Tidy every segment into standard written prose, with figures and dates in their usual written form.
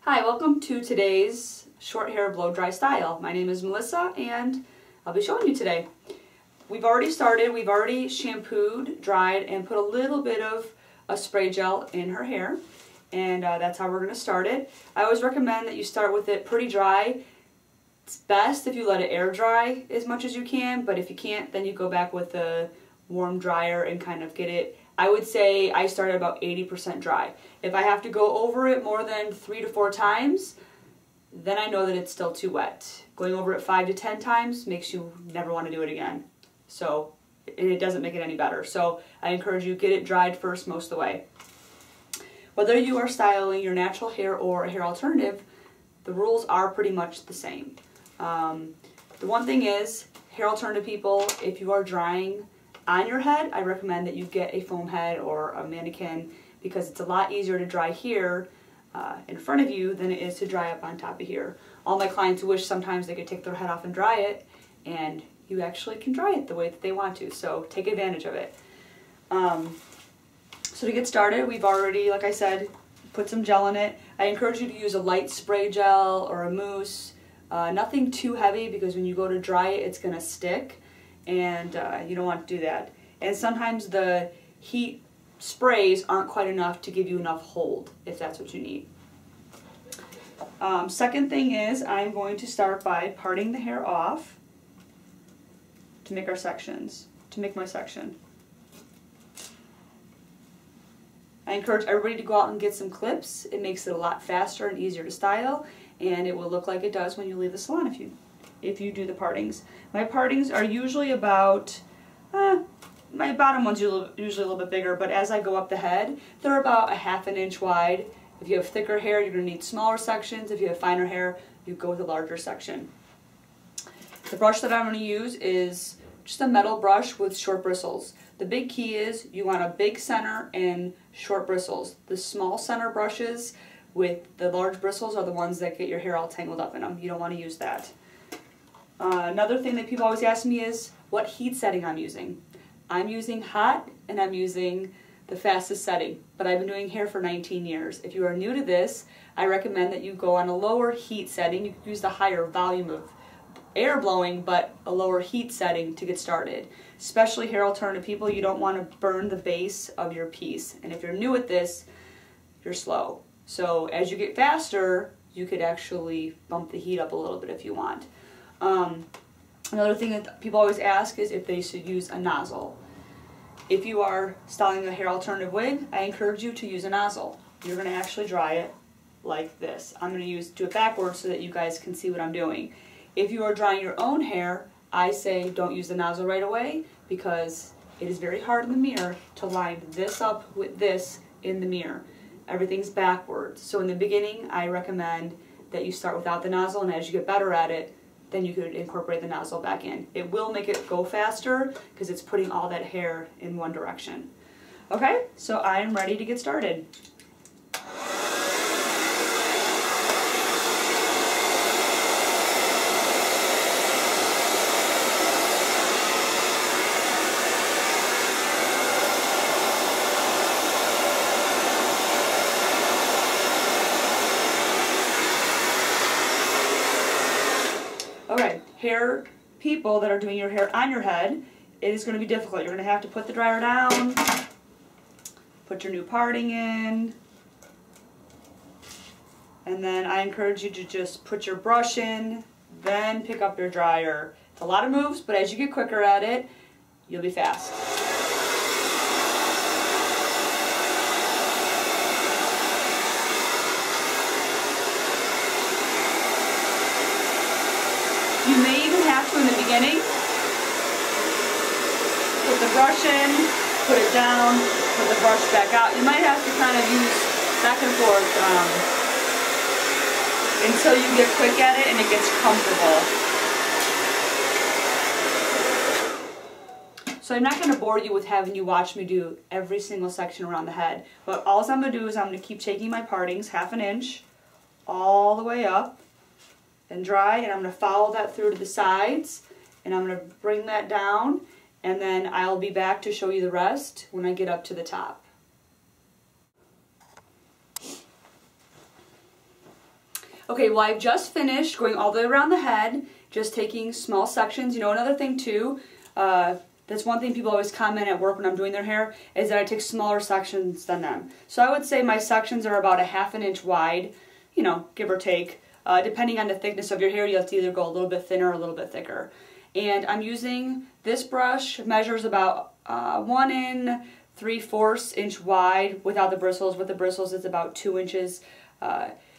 Hi, welcome to today's short hair blow dry style. My name is Melissa and I'll be showing you today. We've already shampooed, dried, and put a little bit of a spray gel in her hair, and that's how we're going to start it. I always recommend that you start with it pretty dry. It's best if you let it air dry as much as you can, but if you can't, then you go back with a warm dryer and kind of get it. I would say I start at about 80% dry. If I have to go over it more than 3 to 4 times, then I know that it's still too wet. Going over it 5 to 10 times makes you never want to do it again. So it doesn't make it any better. So I encourage you, get it dried first most of the way. Whether you are styling your natural hair or a hair alternative, the rules are pretty much the same. The one thing is, hair alternative people, if you are drying on your head, I recommend that you get a foam head or a mannequin, because it's a lot easier to dry here in front of you than it is to dry up on top of here. All my clients wish sometimes they could take their head off and dry it, and you actually can dry it the way that they want to, so take advantage of it. So to get started, we've already, like I said, put some gel in it. I encourage you to use a light spray gel or a mousse, nothing too heavy, because when you go to dry it, it's going to stick, and you don't want to do that. And sometimes the heat sprays aren't quite enough to give you enough hold, if that's what you need. Second thing is, I'm going to start by parting the hair off to make our sections, to make my section. I encourage everybody to go out and get some clips. It makes it a lot faster and easier to style, and it will look like it does when you leave the salon if you do the partings. My partings are usually about, my bottom one's usually a little bit bigger, but as I go up the head, they're about a ½ an inch wide. If you have thicker hair, you're going to need smaller sections. If you have finer hair, you go with a larger section. The brush that I'm going to use is just a metal brush with short bristles. The big key is you want a big center and short bristles. The small center brushes with the large bristles are the ones that get your hair all tangled up in them. You don't want to use that. Another thing that people always ask me is what heat setting I'm using. I'm using hot, and I'm using the fastest setting, but I've been doing hair for 19 years. If you are new to this, I recommend that you go on a lower heat setting. You can use the higher volume of air blowing, but a lower heat setting to get started. Especially hair alternative people, you don't want to burn the base of your piece. And if you're new at this, you're slow. So as you get faster, you could actually bump the heat up a little bit if you want. Another thing that people always ask is if they should use a nozzle. If you are styling a hair alternative wig, I encourage you to use a nozzle. You're going to actually dry it like this. I'm going to do it backwards so that you guys can see what I'm doing. If you are drying your own hair, I say don't use the nozzle right away, because it is very hard in the mirror to line this up with this in the mirror. Everything's backwards. So in the beginning, I recommend that you start without the nozzle, and as you get better at it, then you could incorporate the nozzle back in. It will make it go faster because it's putting all that hair in one direction. Okay, so I'm ready to get started. Okay, hair people that are doing your hair on your head, it is going to be difficult. You're going to have to put the dryer down, put your new parting in, and then I encourage you to just put your brush in, then pick up your dryer. It's a lot of moves, but as you get quicker at it, you'll be fast. You may even have to, in the beginning, put the brush in, put it down, put the brush back out. You might have to kind of use back and forth until you get quick at it and it gets comfortable. So I'm not going to bore you with having you watch me do every single section around the head, but all I'm going to do is I'm going to keep taking my partings ½ an inch all the way up and dry, and I'm going to follow that through to the sides, and I'm going to bring that down, and then I'll be back to show you the rest when I get up to the top. Okay, well I've just finished going all the way around the head, just taking small sections. You know, another thing too, that's one thing people always comment at work when I'm doing their hair, is that I take smaller sections than them. So I would say my sections are about a 1/2 inch wide, you know, give or take. Depending on the thickness of your hair, you have to either go a little bit thinner or a little bit thicker. And I'm using this brush, measures about 1 3/4 inch wide without the bristles. With the bristles, it's about 2 inches.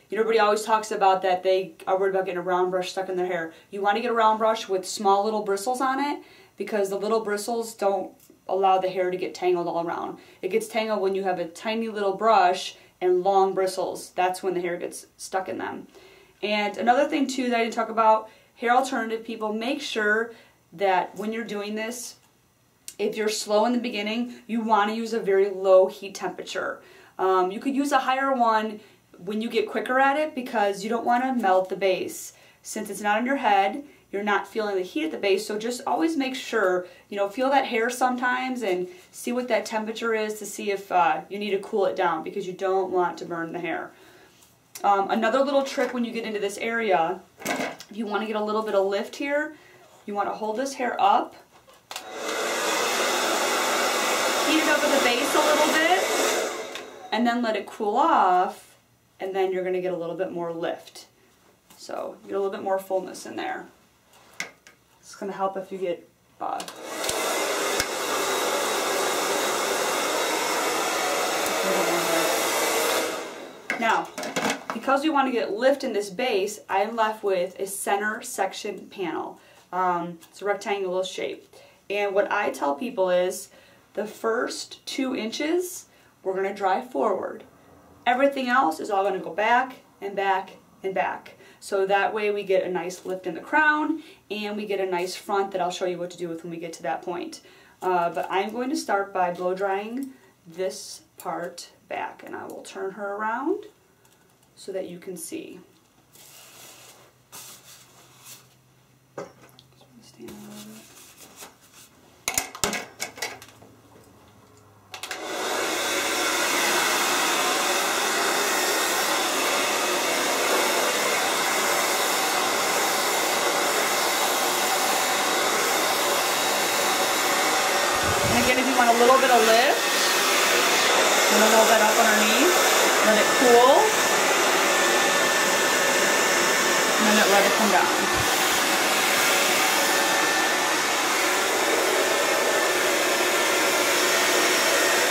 You know, everybody always talks about that they are worried about getting a round brush stuck in their hair. You want to get a round brush with small little bristles on it, because the little bristles don't allow the hair to get tangled all around. It gets tangled when you have a tiny little brush and long bristles. That's when the hair gets stuck in them. And another thing too that I didn't talk about, hair alternative people, make sure that when you're doing this, if you're slow in the beginning, you want to use a very low heat temperature. You could use a higher one when you get quicker at it, because you don't want to melt the base. Since it's not on your head, you're not feeling the heat at the base, so just always make sure, you know, feel that hair sometimes and see what that temperature is to see if you need to cool it down, because you don't want to burn the hair. Another little trick when you get into this area, if you want to get a little bit of lift here, you want to hold this hair up, heat it up at the base a little bit, and then let it cool off, and then you're going to get a little bit more lift. So you get a little bit more fullness in there. It's going to help if you get now, because we want to get lift in this base, I'm left with a center section panel. It's a rectangular shape. And what I tell people is the first 2 inches we're going to drive forward. Everything else is all going to go back and back and back. So that way we get a nice lift in the crown and we get a nice front that I'll show you what to do with when we get to that point. But I'm going to start by blow drying this part back, and I will turn her around so that you can see. Stand a little bit. Want a little bit of lift, and then roll that up underneath, let it cool, and then let it come down.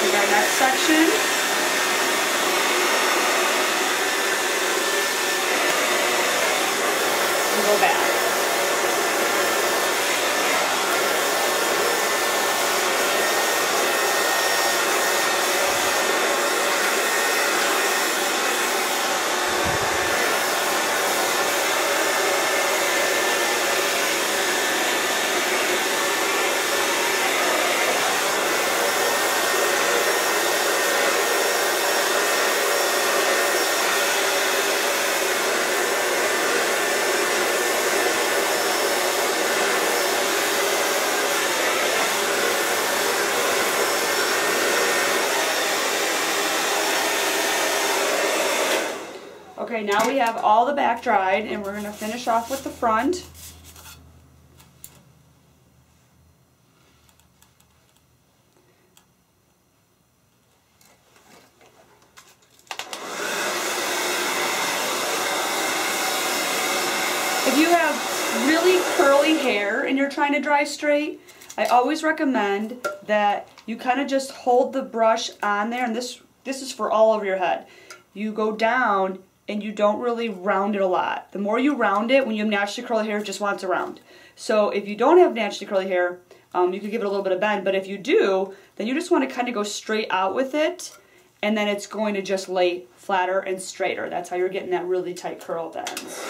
Take our next section, and go back. Okay, now we have all the back dried, and we're going to finish off with the front. If you have really curly hair and you're trying to dry straight, I always recommend that you kind of just hold the brush on there, and this is for all over your head. You go down and you don't really round it a lot. The more you round it, when you have naturally curly hair, it just wants to round. So if you don't have naturally curly hair, you could give it a little bit of bend, but if you do, then you just want to kind of go straight out with it, and then it's going to just lay flatter and straighter. That's how you're getting that really tight curl at the ends.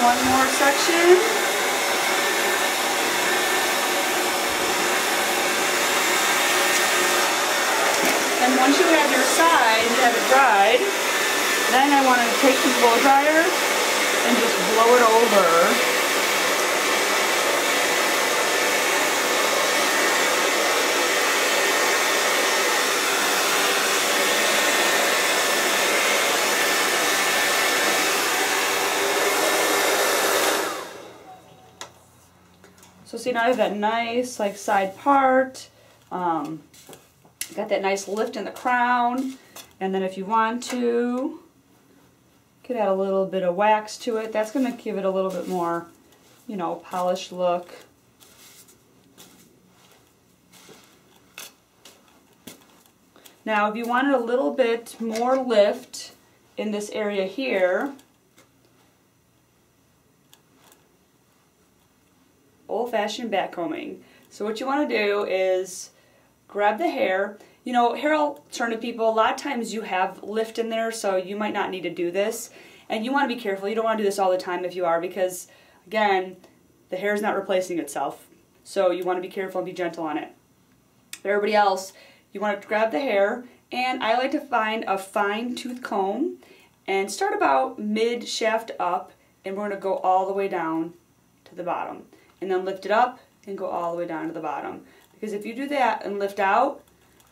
One more section. And once you have your side, you have it dried, then I want to take the blow dryer and just blow it over. So see, now I have that nice like side part. Got that nice lift in the crown. And then if you want to, you could add a little bit of wax to it. That's going to give it a little bit more, you know, polished look. Now if you wanted a little bit more lift in this area here, old-fashioned backcombing. So what you want to do is grab the hair. You know, hair alternative people, a lot of times you have lift in there, so you might not need to do this. And you want to be careful. You don't want to do this all the time if you are, because again, the hair is not replacing itself. So you want to be careful and be gentle on it. For everybody else, you want to grab the hair, and I like to find a fine tooth comb and start about mid shaft up, and we're going to go all the way down to the bottom. And then lift it up and go all the way down to the bottom. Because if you do that and lift out,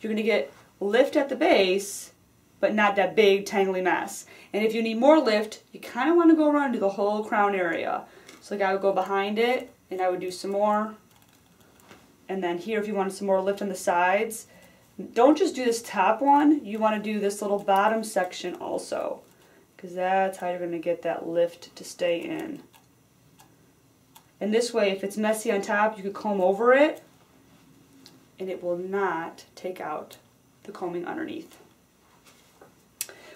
you're going to get lift at the base, but not that big tangly mess. And if you need more lift, you kind of want to go around to the whole crown area. So like I would go behind it, and I would do some more. And then here, if you wanted some more lift on the sides, don't just do this top one, you want to do this little bottom section also. Because that's how you're going to get that lift to stay in. And this way, if it's messy on top, you could comb over it, and it will not take out the combing underneath.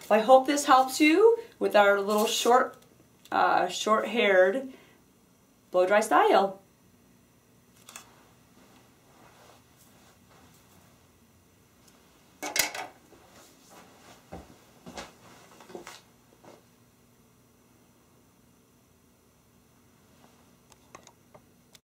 Well, I hope this helps you with our little short-haired blow-dry style.